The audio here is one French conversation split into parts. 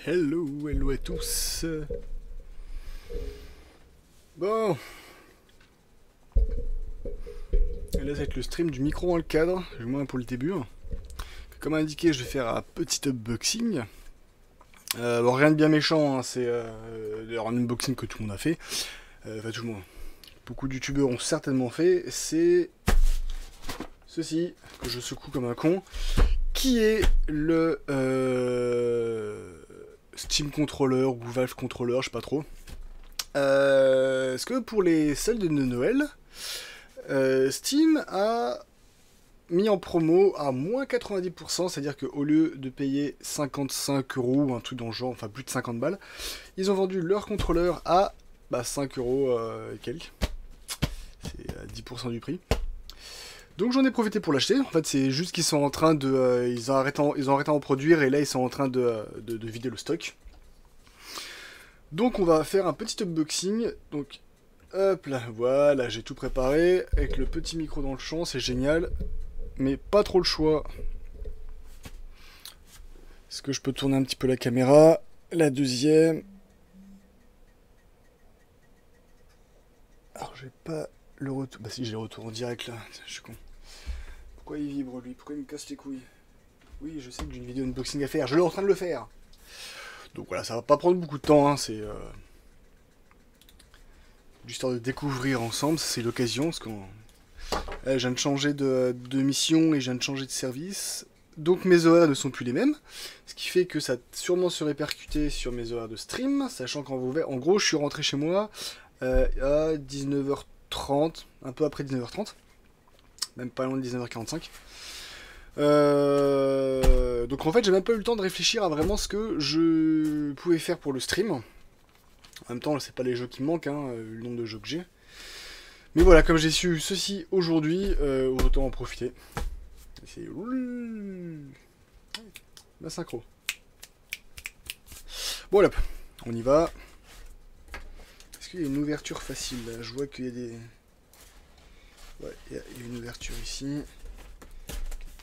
Hello à tous. Bon, et là ça va être le stream du micro dans le cadre, du moins pour le début. Comme indiqué, je vais faire un petit unboxing. Bon, rien de bien méchant, hein, c'est d'ailleurs un unboxing que tout le monde a fait. Enfin tout le monde. Beaucoup de youtubeurs ont certainement fait. C'est ceci, que je secoue comme un con, qui est le Steam Controller ou Valve Controller, je sais pas trop. Est-ce que pour les soldes de Noël, Steam a mis en promo à moins 90%, c'est-à-dire qu'au lieu de payer 55 € ou un truc dans le genre, enfin plus de 50 balles, ils ont vendu leur contrôleur à 5 € et quelques. C'est à 10% du prix. Donc j'en ai profité pour l'acheter. En fait, c'est juste qu'ils sont en train de. Ils ont arrêté à en produire et là ils sont en train de vider le stock. Donc on va faire un petit unboxing. Donc hop là, voilà, j'ai tout préparé avec le petit micro dans le champ, c'est génial. Mais pas trop le choix. Est-ce que je peux tourner un petit peu la caméra? La deuxième. Alors j'ai pas le retour. Bah si, j'ai le retour en direct là. Je suis con. Pourquoi il vibre lui? Pourquoi il me casse les couilles? Oui, je sais que j'ai une vidéo unboxing à faire. Je suis en train de le faire. Donc voilà, ça va pas prendre beaucoup de temps. Hein. C'est l'histoire de découvrir ensemble. C'est l'occasion. Parce qu'on je viens de changer de mission et je viens de changer de service. Donc mes horaires ne sont plus les mêmes. Ce qui fait que ça a sûrement se répercuter sur mes horaires de stream. Sachant qu'en gros, je suis rentré chez moi à 19h30. Un peu après 19h30. Même pas loin de 19h45. Donc en fait j'ai même pas eu le temps de réfléchir à vraiment ce que je pouvais faire pour le stream. En même temps c'est pas les jeux qui me manquent, hein, le nombre de jeux que j'ai. Mais voilà, comme j'ai su ceci aujourd'hui, autant en profiter. C'est la synchro. Bon là, on y va. Est-ce qu'il y a une ouverture facile là? Je vois qu'il y a des... Ouais, il y a une ouverture ici.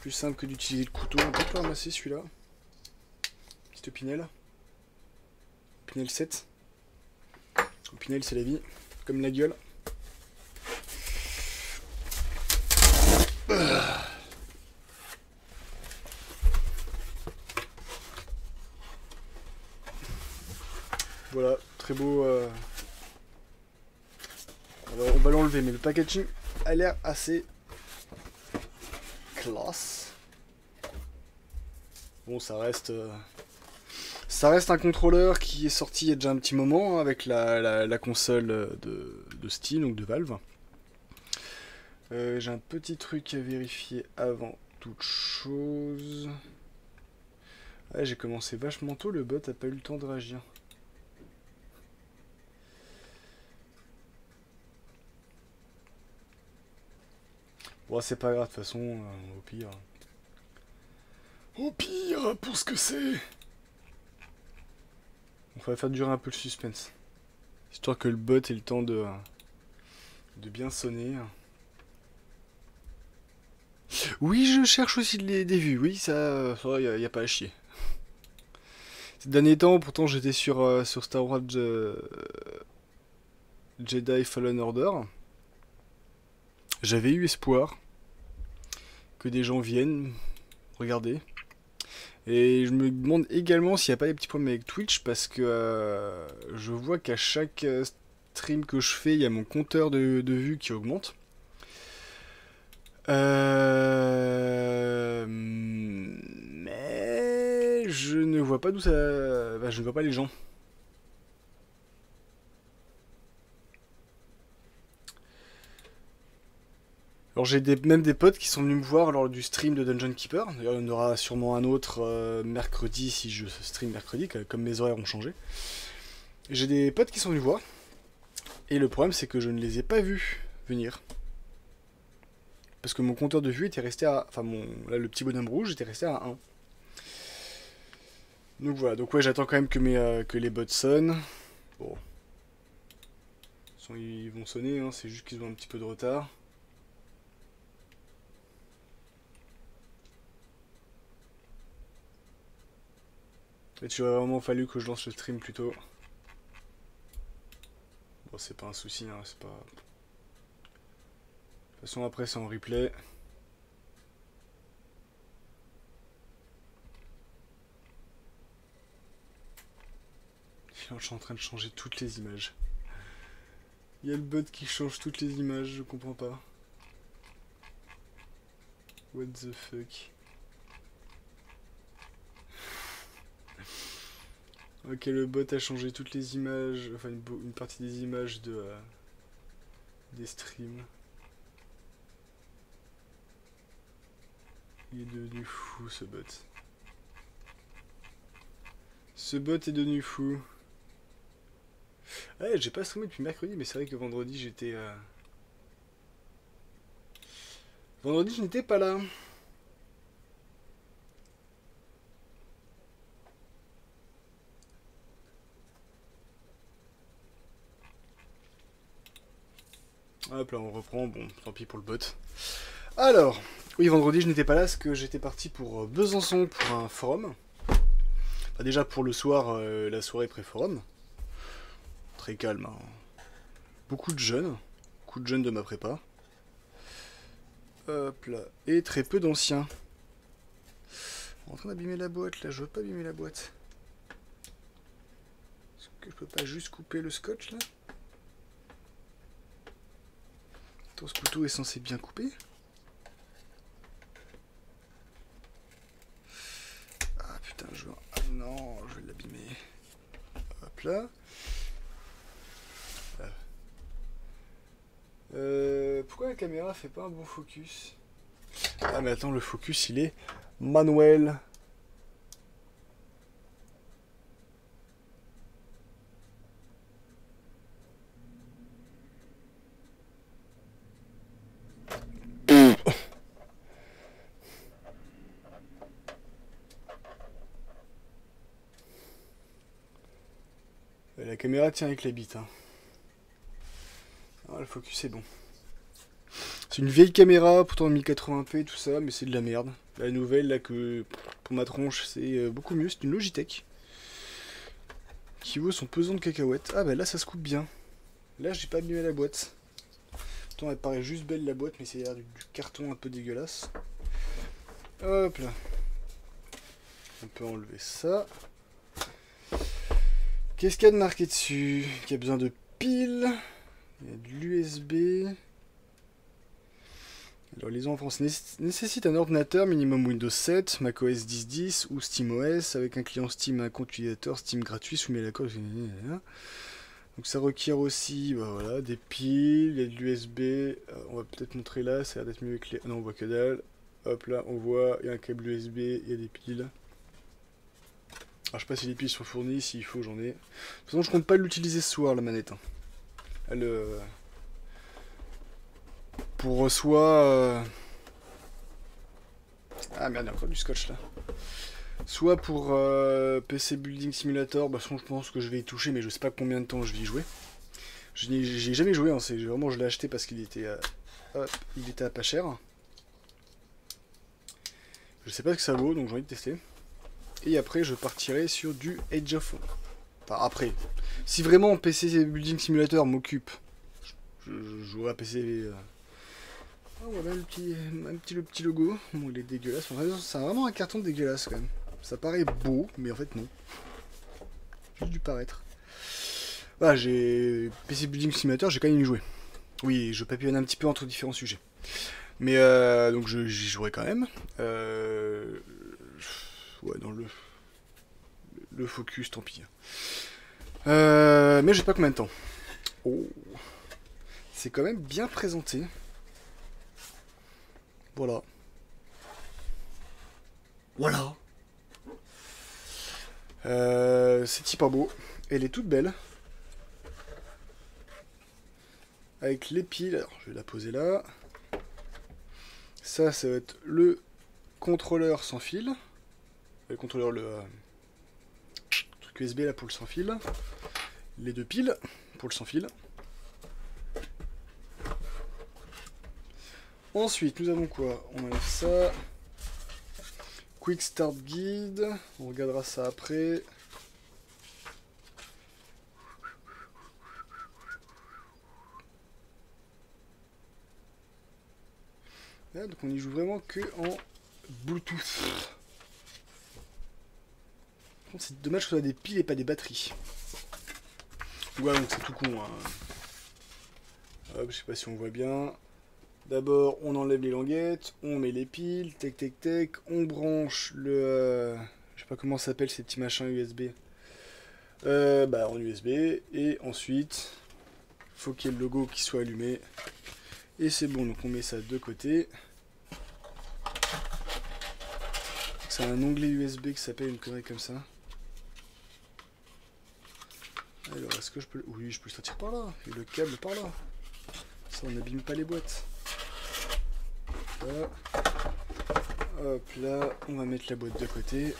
Plus simple que d'utiliser le couteau. On peut pas ramasser celui-là. Petite Pinel. Pinel 7. Pinel c'est la vie. Comme la gueule. Voilà, très beau. On va l'enlever, mais le packaging a l'air assez classe. Bon, ça reste un contrôleur qui est sorti il y a déjà un petit moment hein, avec la console de Steam, donc de Valve. J'ai un petit truc à vérifier avant toute chose. Ouais, j'ai commencé vachement tôt, le bot a pas eu le temps de réagir. Bon, c'est pas grave, de toute façon, au pire. Au pire, pour ce que c'est. On va faire durer un peu le suspense. Histoire que le bot ait le temps de bien sonner. Oui, je cherche aussi des vues. Oui, ça y a pas à chier. Ces derniers temps, pourtant, j'étais sur Star Wars Jedi Fallen Order. J'avais eu espoir que des gens viennent regarder. Et je me demande également s'il n'y a pas des petits problèmes avec Twitch parce que je vois qu'à chaque stream que je fais, il y a mon compteur de vues qui augmente. Mais je ne vois pas d'où ça... je ne vois pas les gens. Alors j'ai même des potes qui sont venus me voir lors du stream de Dungeon Keeper. D'ailleurs il y en aura sûrement un autre mercredi si je stream mercredi, comme mes horaires ont changé. J'ai des potes qui sont venus voir. Et le problème c'est que je ne les ai pas vus venir. Parce que mon compteur de vue était resté à... Enfin là le petit bonhomme rouge était resté à 1. Donc voilà, donc ouais j'attends quand même que les bots sonnent. Bon. Ils vont sonner, hein, c'est juste qu'ils ont un petit peu de retard. Peut-être qu'il aurait vraiment fallu que je lance le stream plus tôt. Bon, c'est pas un souci, hein, c'est pas... De toute façon, après, c'est en replay. Je suis en train de changer toutes les images. Il y a le bot qui change toutes les images, je comprends pas. What the fuck. Ok, le bot a changé toutes les images, enfin une partie des images de des streams. Il est devenu fou ce bot. Ce bot est devenu fou. Ouais, j'ai pas streamé depuis mercredi, mais c'est vrai que vendredi j'étais... Vendredi je n'étais pas là. Hop là, on reprend. Bon, tant pis pour le bot. Alors, oui, vendredi, je n'étais pas là parce que j'étais parti pour Besançon pour un forum. Enfin, déjà pour le soir, la soirée pré-forum. Très calme. Hein. Beaucoup de jeunes de ma prépa. Hop là. Et très peu d'anciens. En train d'abîmer la boîte, là. Je veux pas abîmer la boîte. Est-ce que je peux pas juste couper le scotch, là? Ce couteau est censé bien couper. Ah putain, je vais... Ah non, je vais l'abîmer. Hop là. Pourquoi la caméra fait pas un bon focus? Ah mais attends, le focus il est manuel. La caméra tient avec la bite. Hein. Ah, le focus est bon. C'est une vieille caméra, pourtant 1080p, tout ça, mais c'est de la merde. La nouvelle, là, que pour ma tronche, c'est beaucoup mieux. C'est une Logitech. Qui vaut son pesant de cacahuètes. Ah bah là, ça se coupe bien. Là, j'ai pas abîmé la boîte. Pourtant, elle paraît juste belle, la boîte, mais c'est du carton un peu dégueulasse. Hop là. On peut enlever ça. Qu'est-ce qu'il y a de marqué dessus? Il y a besoin de piles. Il y a de l'USB. Alors, les en France nécessite un ordinateur minimum Windows 7, macOS 10.10 ou SteamOS avec un client Steam et un compte utilisateur Steam gratuit soumis à l'accord. Donc ça requiert aussi bah voilà, des piles, il y a de l'USB. On va peut-être montrer là, ça a l'air d'être mieux éclairé. Non, on voit que dalle. Hop là, on voit, il y a un câble USB, il y a des piles. Alors je sais pas si les piles sont fournies, s'il faut j'en ai. De toute façon je compte pas l'utiliser ce soir la manette. Hein. Elle... Pour soit... Ah merde, il y a encore du scotch là. Soit pour PC Building Simulator, bah je pense que je vais y toucher, mais je sais pas combien de temps je vais y jouer. J'ai jamais joué, hein, vraiment je l'ai acheté parce qu'il était, il était à pas cher. Je sais pas ce que ça vaut, donc j'ai envie de tester. Et après je partirai sur du Age of... Enfin après, si vraiment PC Building Simulator m'occupe, je jouerai à PC... Oh, voilà le petit logo. Bon, il est dégueulasse. C'est vraiment un carton dégueulasse quand même. Ça paraît beau, mais en fait non. Juste du paraître. Voilà, j'ai PC Building Simulator, j'ai quand même y joué. Oui, je papillonne un petit peu entre différents sujets. Mais donc j'y jouerai quand même. Ouais, dans le focus, tant pis. Mais je sais pas combien de temps. Oh, c'est quand même bien présenté. Voilà. Voilà. C'est pas beau. Elle est toute belle. Avec les piles. Alors, je vais la poser là. Ça va être le contrôleur sans fil. Le contrôleur, le truc USB là pour le sans fil. Les deux piles pour le sans fil. Ensuite, nous avons quoi? On enlève ça. Quick Start Guide. On regardera ça après. qu'on y joue vraiment que en Bluetooth. C'est dommage que ce soit des piles et pas des batteries. Ouais, donc c'est tout con. Hein. Hop, je sais pas si on voit bien. D'abord, on enlève les languettes, on met les piles, tac tac tac, on branche le... je sais pas comment ça s'appelle ces petits machins USB. En USB, et ensuite, faut qu'il y ait le logo qui soit allumé. Et c'est bon, donc on met ça de côté. C'est un onglet USB qui s'appelle une connerie comme ça. Alors, est-ce que je peux... Oui, je peux le sortir par là, et le câble par là. Ça, on n'abîme pas les boîtes. Voilà. Hop là, on va mettre la boîte de côté.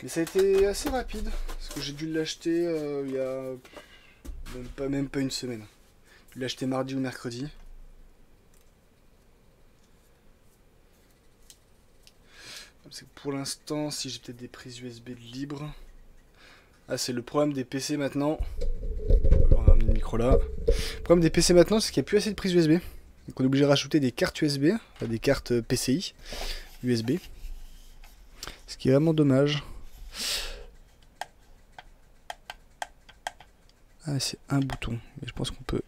Mais ça a été assez rapide, parce que j'ai dû l'acheter il y a même pas une semaine. J'ai dû l'acheter mardi ou mercredi. C'est que pour l'instant, si j'ai peut-être des prises USB libres. Ah, c'est le problème des PC maintenant. On va ramener le micro là. Le problème des PC maintenant, c'est qu'il n'y a plus assez de prises USB. Donc on est obligé de rajouter des cartes USB, enfin des cartes PCI USB. Ce qui est vraiment dommage. Ah, c'est un bouton. Mais je pense qu'on peut...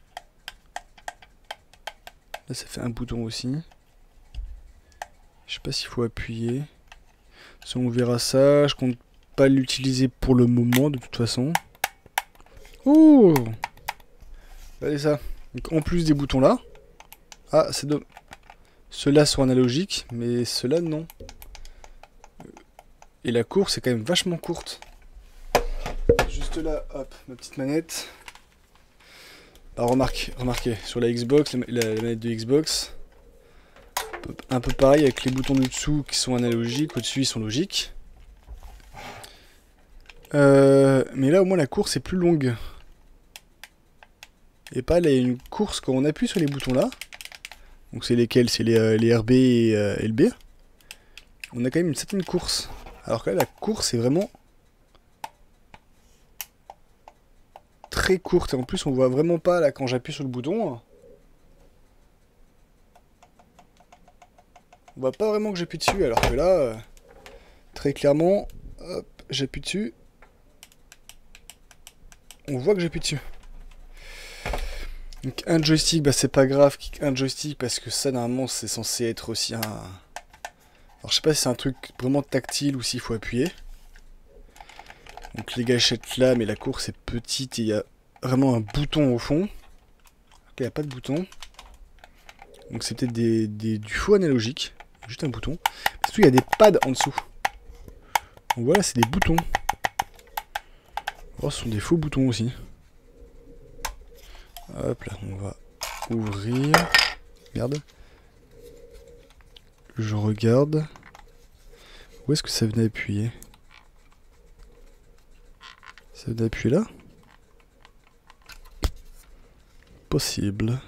Là, ça fait un bouton aussi. Je sais pas s'il faut appuyer. Si on verra ça, je compte pas l'utiliser pour le moment de toute façon. Oh! Regardez ça. Donc, en plus des boutons là. Ah, c'est dommage. Ceux-là sont analogiques, mais ceux-là non. Et la course est quand même vachement courte. Juste là, hop, ma petite manette. Ah, remarquez, sur la Xbox, la manette de Xbox, un peu pareil avec les boutons du dessous qui sont analogiques, au-dessus ils sont logiques. Mais là au moins la course est plus longue. Et pas là, il y a une course quand on appuie sur les boutons là. Donc c'est lesquels? C'est les RB et LB. On a quand même une certaine course. Alors que là la course est vraiment très courte. Et en plus on voit vraiment pas là quand j'appuie sur le bouton. On voit pas vraiment que j'appuie dessus. Alors que là, très clairement, hop, j'appuie dessus. On voit que j'appuie dessus. Donc un joystick, bah c'est pas grave, un joystick parce que ça normalement c'est censé être aussi un... Alors je sais pas si c'est un truc vraiment tactile ou s'il faut appuyer. Donc les gâchettes là, mais la course est petite et il y a vraiment un bouton au fond. Il n'y a pas de bouton. Donc c'est peut-être du faux analogique. Juste un bouton. Surtout il y a des pads en dessous. Donc voilà, c'est des boutons. Oh, ce sont des faux boutons aussi. Hop là, on va ouvrir. Regarde. Je regarde. Où est-ce que ça venait appuyer? Ça venait appuyer là? Possible.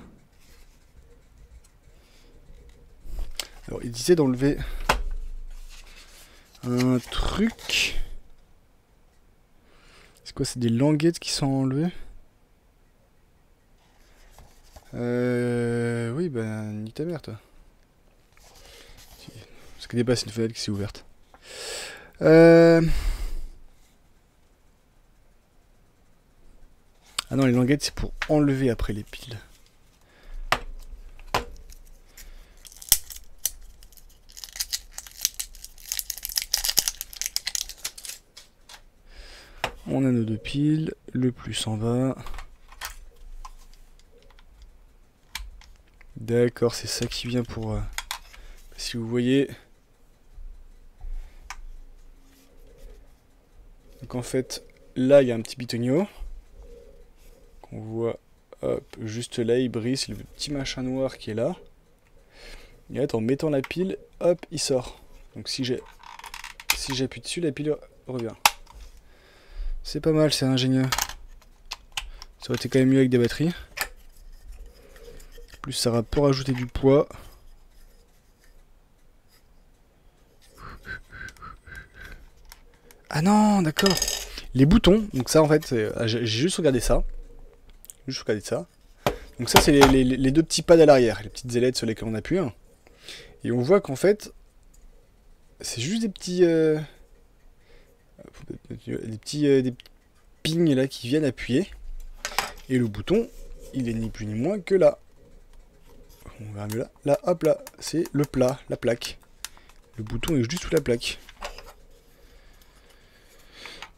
Alors, il disait d'enlever un truc. C'est quoi? C'est des languettes qui sont enlevées? Oui, ben, nique ta mère, toi. Parce que dépasse une fenêtre qui s'est ouverte. Ah non, les languettes, c'est pour enlever après les piles. On a nos deux piles, le plus en bas. D'accord, c'est ça qui vient pour... si vous voyez... Donc en fait, là il y a un petit bitonio. Qu'on voit, hop, juste là, il brille, c'est le petit machin noir qui est là. Et là, en mettant la pile, hop, il sort. Donc si j'appuie dessus, la pile revient. C'est pas mal, c'est ingénieux. Ça aurait été quand même mieux avec des batteries. En plus, ça peut rajouter du poids. Ah non, d'accord. Les boutons, donc ça en fait, j'ai juste regardé ça. Juste regarder ça. Donc ça, c'est les deux petits pads à l'arrière, les petites ailettes sur lesquelles on appuie. Et on voit qu'en fait, c'est juste des petits... des petits pings là qui viennent appuyer. Et le bouton, il est ni plus ni moins que là. On verra mieux là. Là, hop là, c'est le plat, la plaque. Le bouton est juste sous la plaque.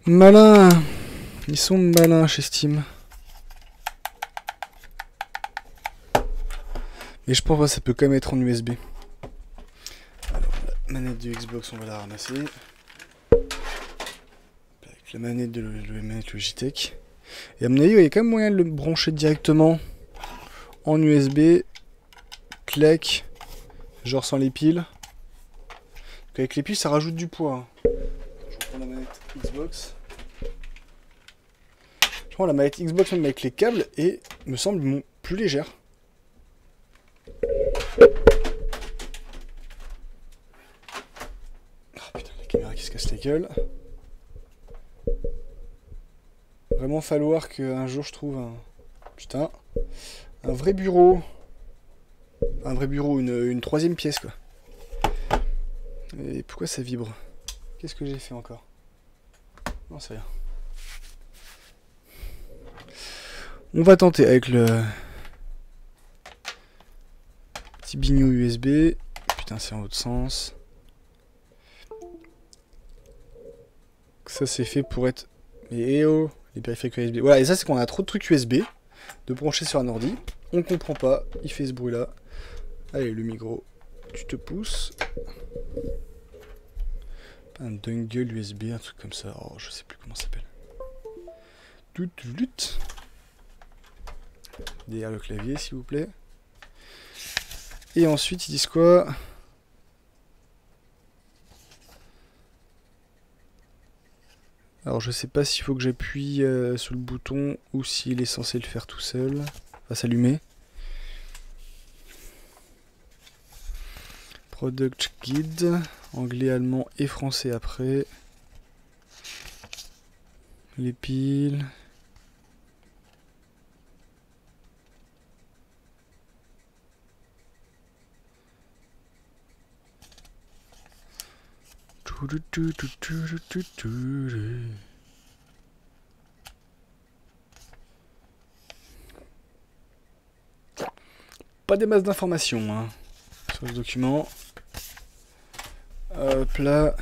Malin! Ils sont malins chez Steam. Mais je pense que ça peut quand même être en USB. Alors, la manette de Xbox, on va la ramasser. Avec la manette de la manette Logitech. Et à mon avis, il y a quand même moyen de le brancher directement en USB. Clac. Genre sans les piles. Donc avec les piles, ça rajoute du poids. Je reprends la manette Xbox. Je prends la manette Xbox même avec les câbles et me semble plus légère. Oh putain, la caméra qui se casse la gueule. Vraiment falloir qu'un jour je trouve un vrai bureau. Un vrai bureau, une troisième pièce quoi. Et pourquoi ça vibre? Qu'est-ce que j'ai fait encore? Non, c'est rien. On va tenter avec le petit bignou USB. Putain, c'est en l'autre sens. Ça, c'est fait pour être... Mais eh oh, les périphériques USB. Voilà, et ça, c'est qu'on a trop de trucs USB de brancher sur un ordi. On comprend pas, il fait ce bruit-là. Allez, le micro, tu te pousses. Un dongle USB, un truc comme ça. Oh, je sais plus comment ça s'appelle. Derrière le clavier, s'il vous plaît. Et ensuite, ils disent quoi? Alors, je sais pas s'il faut que j'appuie sur le bouton ou s'il est censé le faire tout seul. Va s'allumer. Product Guide. Anglais, allemand et français après. Les piles. Pas des masses d'informations hein, sur ce document. Hop là.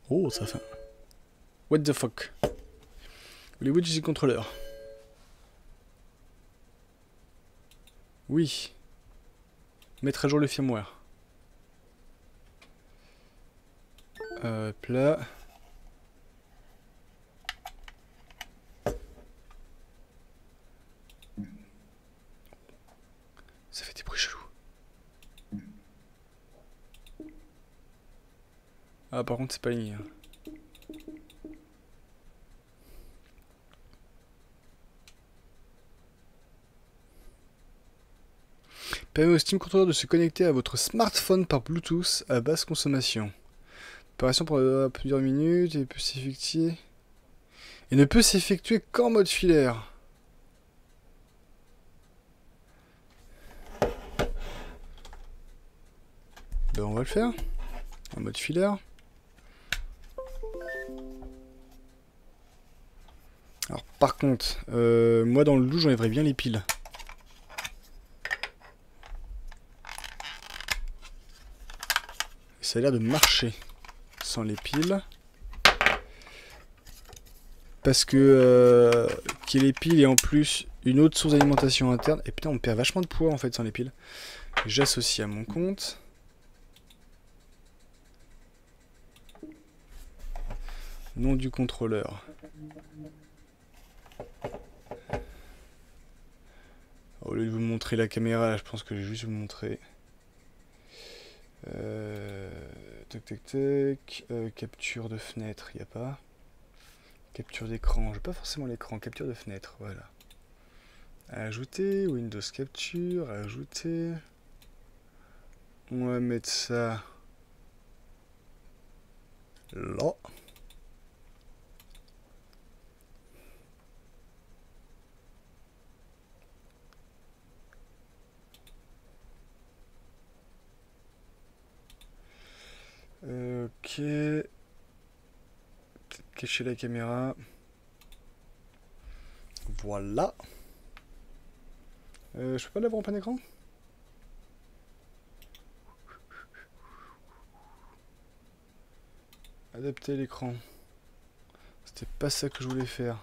Oh, ça fait. What the fuck? Voulez-vous utiliser le contrôleur? Oui. Mettre à jour le firmware. Hop là. Ça fait des bruits chelous. Ah, par contre, c'est pas ligné. Permet au Steam Controller de se connecter à votre smartphone par Bluetooth à basse consommation. Opération pour plusieurs minutes et peut s'effectuer. Et ne peut s'effectuer qu'en mode filaire. Ben on va le faire. En mode filaire. Alors par contre, moi dans le loup j'enlèverais bien les piles. Et ça a l'air de marcher sans les piles. Parce que qu'il y ait les piles et en plus une autre source d'alimentation interne. Et putain on perd vachement de poids en fait sans les piles. J'associe à mon compte. Nom du contrôleur. Au lieu de vous montrer la caméra, je pense que je vais juste vous montrer. Tac tac tac. Capture de fenêtre, il n'y a pas. Capture d'écran, je veux pas forcément l'écran. Capture de fenêtre, voilà. Ajouter, Windows Capture, ajouter. On va mettre ça là. Ok. Cacher la caméra. Voilà. Je peux pas l'avoir en plein écran? Adapter l'écran. C'était pas ça que je voulais faire.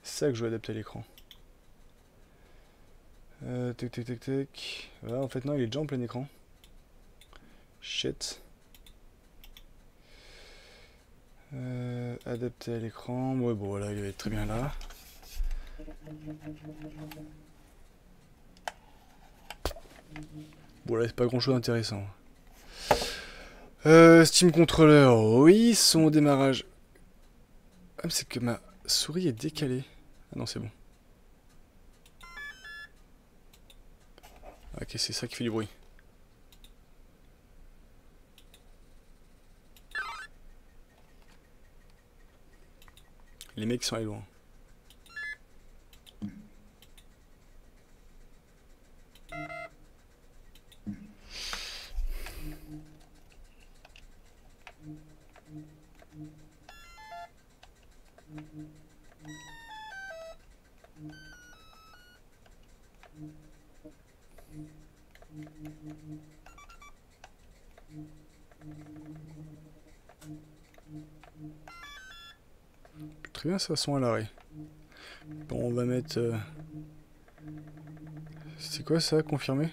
C'est ça que je voulais adapter à l'écran. Tac tac tac tac. Voilà, en fait non, il est déjà en plein écran. Shit. Adapter à l'écran. Ouais, bon voilà, il va être très bien là. Bon là, c'est pas grand chose d'intéressant. Steam Controller, oui, son démarrage. Ah, c'est que ma souris est décalée. Ah non, c'est bon. Ok, c'est ça qui fait du bruit. Les mecs sont allés loin. Très bien, ça son à l'arrêt. Bon, on va mettre... C'est quoi ça, confirmé?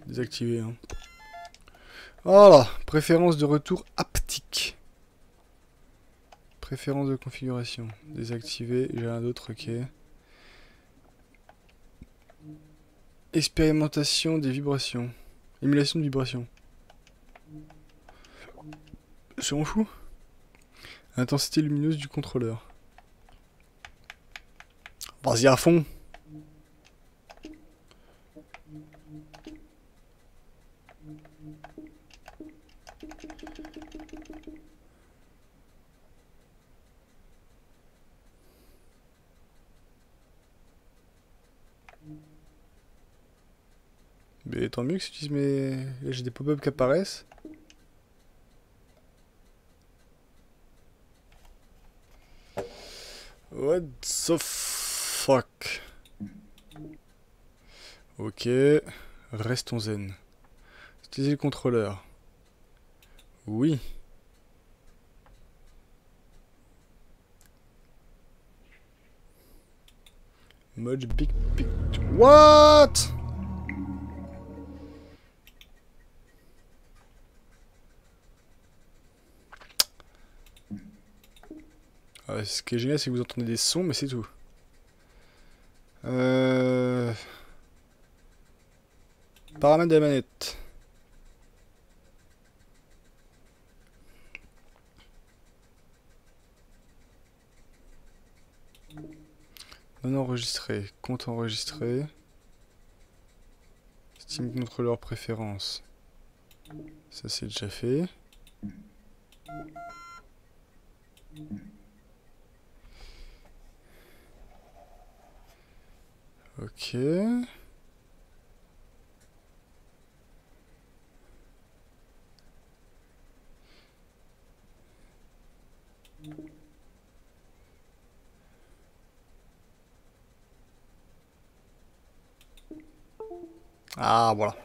Désactivé, hein. Voilà, préférence de retour haptique. Préférence de configuration. Désactivé, j'ai un d'autre, ok. Expérimentation des vibrations. Émulation de vibrations. Je m'en fous. Intensité lumineuse du contrôleur. Vas-y à fond. Mais tant mieux que si tu dises, mais là j'ai des pop-up qui apparaissent. What the fuck? Ok, restons zen. Utiliser le contrôleur. Oui. Mode big picture. What? Ah, ce qui est génial, c'est que vous entendez des sons, mais c'est tout. Paramètres de la manette. Non enregistré. Compte enregistré. Steam Controller préférence. Ça c'est déjà fait. Ok. Ah voilà.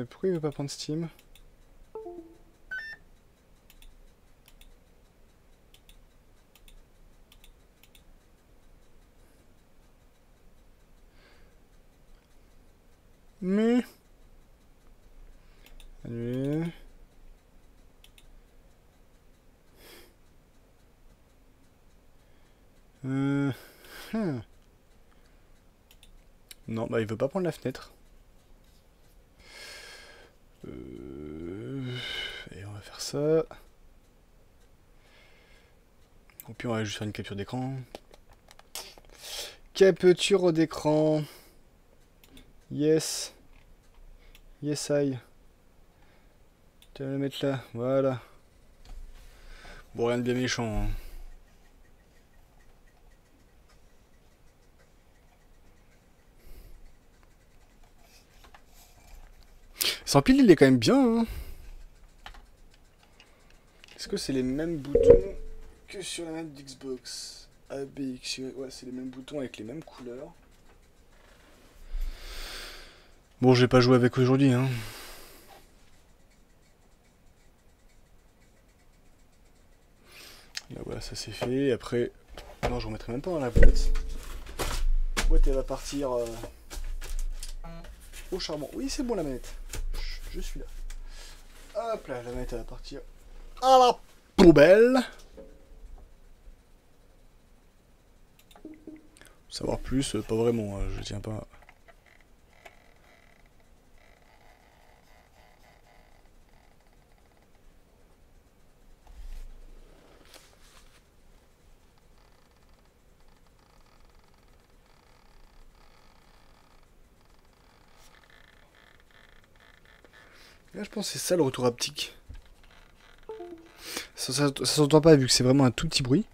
Pourquoi il veut pas prendre Steam? Mais... Annuler. Non, bah il veut pas prendre la fenêtre. Et on va faire ça. Et puis on va juste faire une capture d'écran. Capture d'écran. Yes. Yes I. Tu vas le mettre là, voilà. Bon, rien de bien méchant. Hein. Sans pile, il est quand même bien. Hein. Est-ce que c'est les mêmes boutons que sur la manette d'Xbox? ABX, ouais, c'est les mêmes boutons avec les mêmes couleurs. Bon, j'ai pas joué avec aujourd'hui. Hein. Là, voilà, ça c'est fait. Après, non, je remettrai même pas dans la boîte. La boîte, elle va partir au charbon. Oui, c'est bon la manette. Je suis là. Hop là, la manette, elle va partir à la poubelle. Savoir plus, pas vraiment, je tiens pas. Là, je pense que c'est ça le retour haptique. Ça s'entend pas vu que c'est vraiment un tout petit bruit.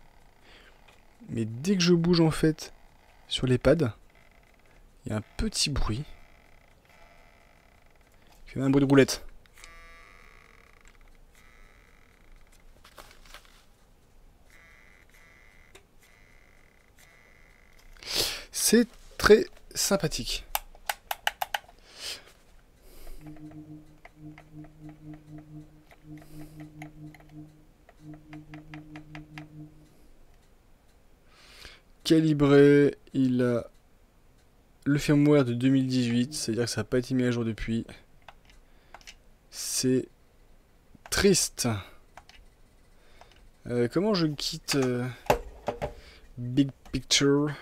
Mais dès que je bouge en fait sur les pads, il y a un petit bruit. Il fait un bruit de roulette. C'est très sympathique. Calibré, il a le firmware de 2018, c'est-à-dire que ça n'a pas été mis à jour depuis. C'est triste. Comment je quitte Big Picture?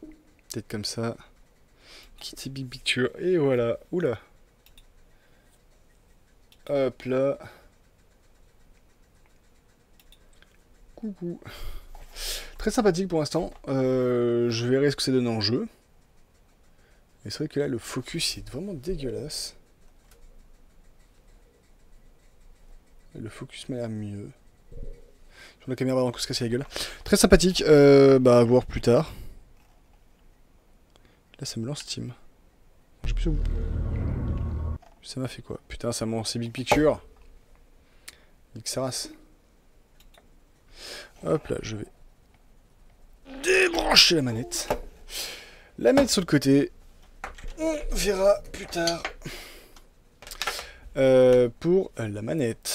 Peut-être comme ça. Quitter Big Picture. Et voilà. Oula. Hop là. Coucou. Très sympathique pour l'instant. Je verrai ce que ça donne en jeu. Et c'est vrai que là, le focus est vraiment dégueulasse. Le focus m'a l'air mieux. Sur la caméra, on va se casser la gueule. Très sympathique. Bah, à voir plus tard. Là, ça me lance Steam. J'ai plus où. Ça m'a fait quoi? Putain, ça m'a lancé Big Picture. Nique sa race. Hop là, je vais débrancher la manette. La mettre sur le côté. On verra plus tard. Pour la manette.